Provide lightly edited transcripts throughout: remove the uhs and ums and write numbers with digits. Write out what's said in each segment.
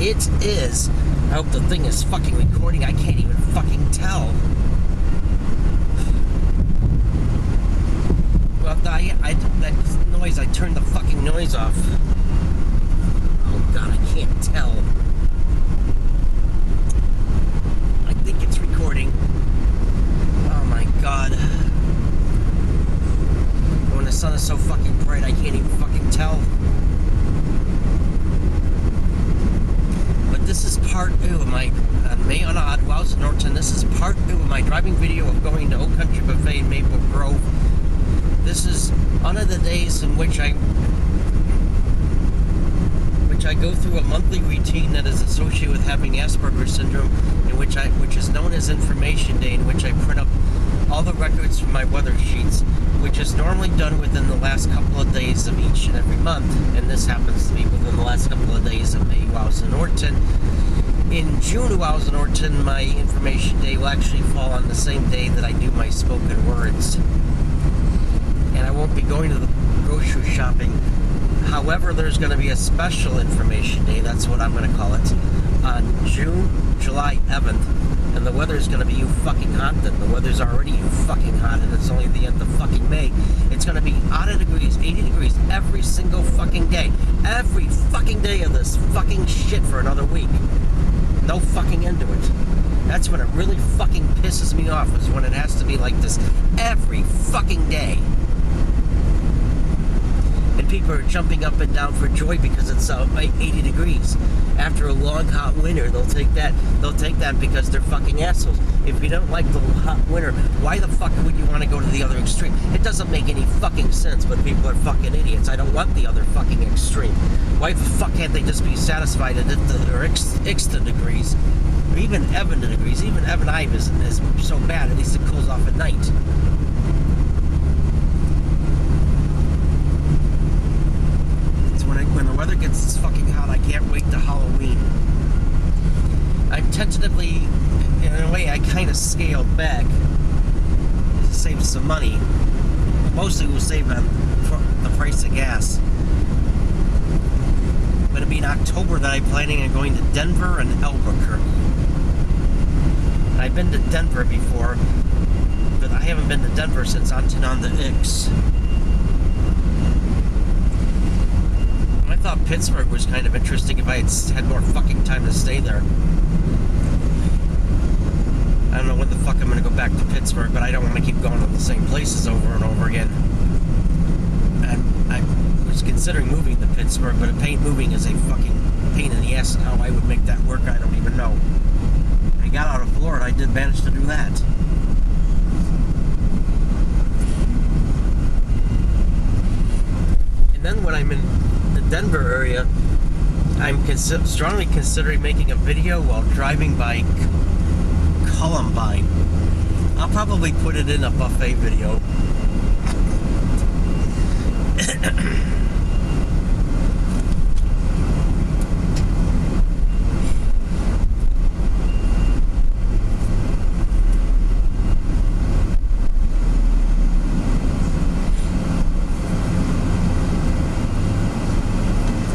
It is. I hope the thing is fucking recording. I can't even fucking tell. Well, that noise, I turned the fucking noise off. Oh god, I can't tell. I think it's recording. Oh my god. When the sun is so fucking bright, I can't even fucking tell. But this is part 2 of my May on Odd, Wows Norton. This is part 2 of my driving video of going to Oak Country Buffet in Maple Grove. This is one of the days in which I go through a monthly routine that is associated with having Asperger's syndrome, which is known as Information Day, in which I print up all the records from my weather sheets, which is normally done within the last couple of days of each and every month, and this happens to be within the last couple of days of May, Wows Norton. In June, Wows Norton, my Information Day will actually fall on the same day that I do my spoken words. And I won't be going to the grocery shopping. However, there's going to be a special Information Day, that's what I'm going to call it, on July 11th. And the weather's going to be you fucking hot then. The weather's already you fucking hot, and it's only the end of fucking May. It's going to be 100 degrees, 80 degrees every single fucking day. Every fucking day of this fucking shit for another week. No fucking end to it. That's when it really fucking pisses me off, is when it has to be like this every fucking day. And people are jumping up and down for joy because it's 80 degrees. After a long hot winter, they'll take that because they're fucking assholes. If you don't like the hot winter, why the fuck would you want to go to the other extreme? It doesn't make any fucking sense, but people are fucking idiots. I don't want the other fucking extreme. Why the fuck can't they just be satisfied at their Ixta degrees? Or even Evan degrees. Even Evan Ive isn't so bad. At least it cools off at night. When the weather gets fucking hot, I can't wait to Halloween. I'm tentatively, in a way, I kind of scaled back to save some money. Mostly we'll save on the price of gas. But it'll be in October that I'm planning on going to Denver and Albuquerque. I've been to Denver before, but I haven't been to Denver since Anton on the Ix. I thought Pittsburgh was kind of interesting if I had more fucking time to stay there. I don't know when the fuck I'm going to go back to Pittsburgh, but I don't want to keep going to the same places over and over again. I was considering moving to Pittsburgh, but moving is a fucking pain in the ass, and how I would make that work, I don't even know. When I got out of Florida, I did manage to do that. And then when I'm in the Denver area, I'm strongly considering making a video while driving by Columbine. I'll probably put it in a buffet video.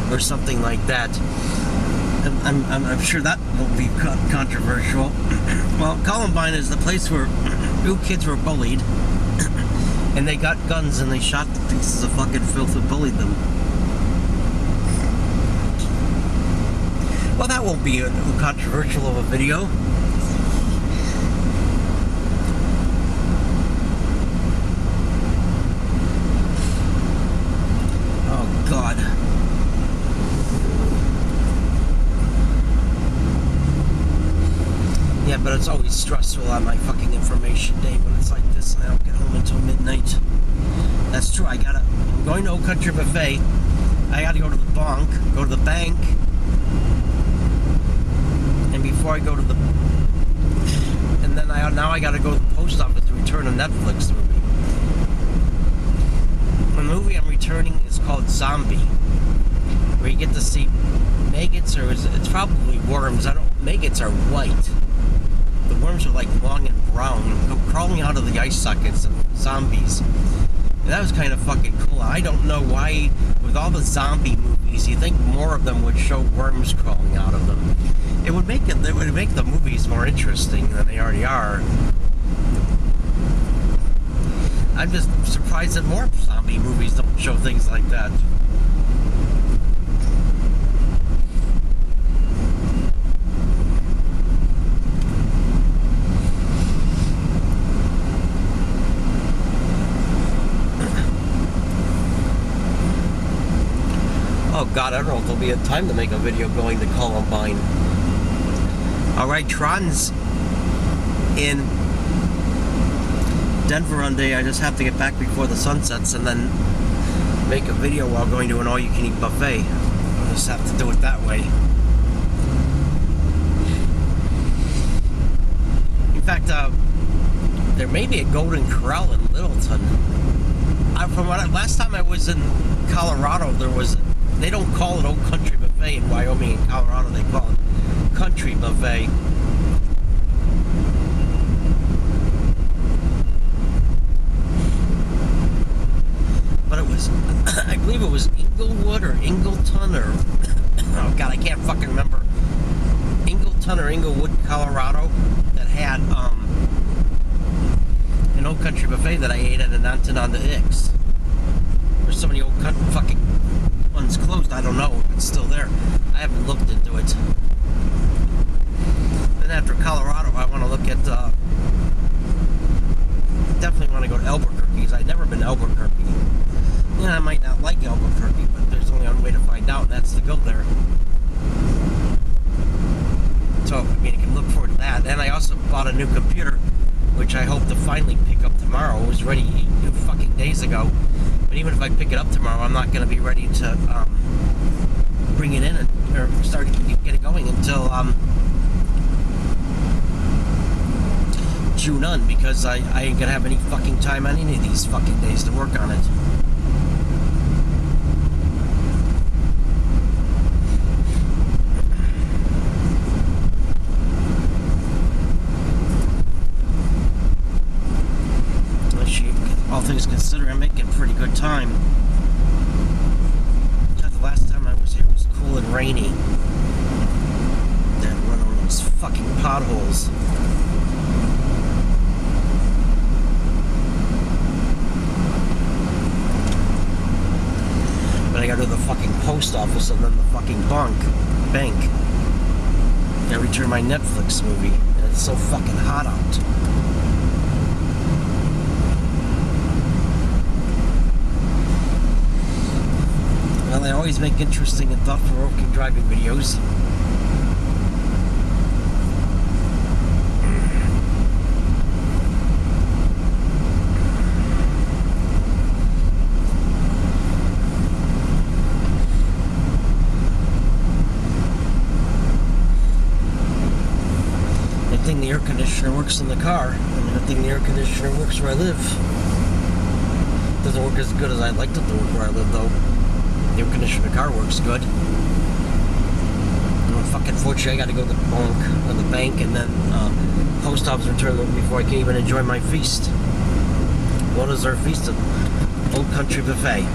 Or something like that. I'm sure that won't be controversial. Well, Columbine is the place where kids were bullied, and they got guns and they shot the pieces of fucking filth that bullied them. Well, that won't be controversial of a video. Oh, God. Yeah, but it's always stressful on my fucking Information Day when it's like this and I don't get home until midnight. That's true, I'm going to Oak Country Buffet. I gotta go to the bank, and before I go to the, and then now I gotta go to the post office to return a Netflix movie. The movie I'm returning is called Zombie, where you get to see maggots, or it's probably worms. Maggots are white. The worms are like long and brown, crawling out of the eye sockets of zombies. That was kind of fucking cool. I don't know why, with all the zombie movies, you think more of them would show worms crawling out of them. It would make the movies more interesting than they already are. I'm just surprised that more zombie movies don't show things like that. Oh God, I don't know if there'll be a time to make a video going to Columbine. Alright, Tron's in Denver one day. I just have to get back before the sun sets and then make a video while going to an all-you-can-eat buffet. I'll just have to do it that way. In fact, there may be a Golden Corral in Littleton. Last time I was in Colorado, they don't call it Old Country Buffet in Wyoming and Colorado. They call it Country Buffet. But it was, I believe it was Inglewood or Ingleton or, oh God, I can't fucking remember. Ingleton or Inglewood, Colorado, that had an Old Country Buffet that I ate at an Ontonagonda. There's so many old fucking one's closed, I don't know if it's still there. I haven't looked into it. Then after Colorado, I want to look at, definitely want to go to Albuquerque, because I've never been to Albuquerque. Yeah, I might not like Albuquerque, but there's only one way to find out, and that's to go there. So, I mean, I can look forward to that. And I also bought a new computer, which I hope to finally pick up tomorrow. It was ready 2 fucking days ago. But even if I pick it up tomorrow, I'm not going to be ready to bring it in or start get it going until June on, because I ain't going to have any fucking time on any of these fucking days to work on it. All things considered, I'm making pretty good time. The last time I was here was cool and rainy. Then one of those fucking potholes. But I gotta go to the fucking post office and then the fucking bank. I return my Netflix movie, and it's so fucking hot out. Well, I always make interesting and thought-provoking driving videos. Good thing the air conditioner works in the car, and good thing the air conditioner works where I live. Doesn't work as good as I'd like it to work where I live, though. The air conditioner in the car works good. Fucking fortunately, I got to go to the bank and then post office return before I can even enjoy my feast. What is our feast? Old Country Buffet.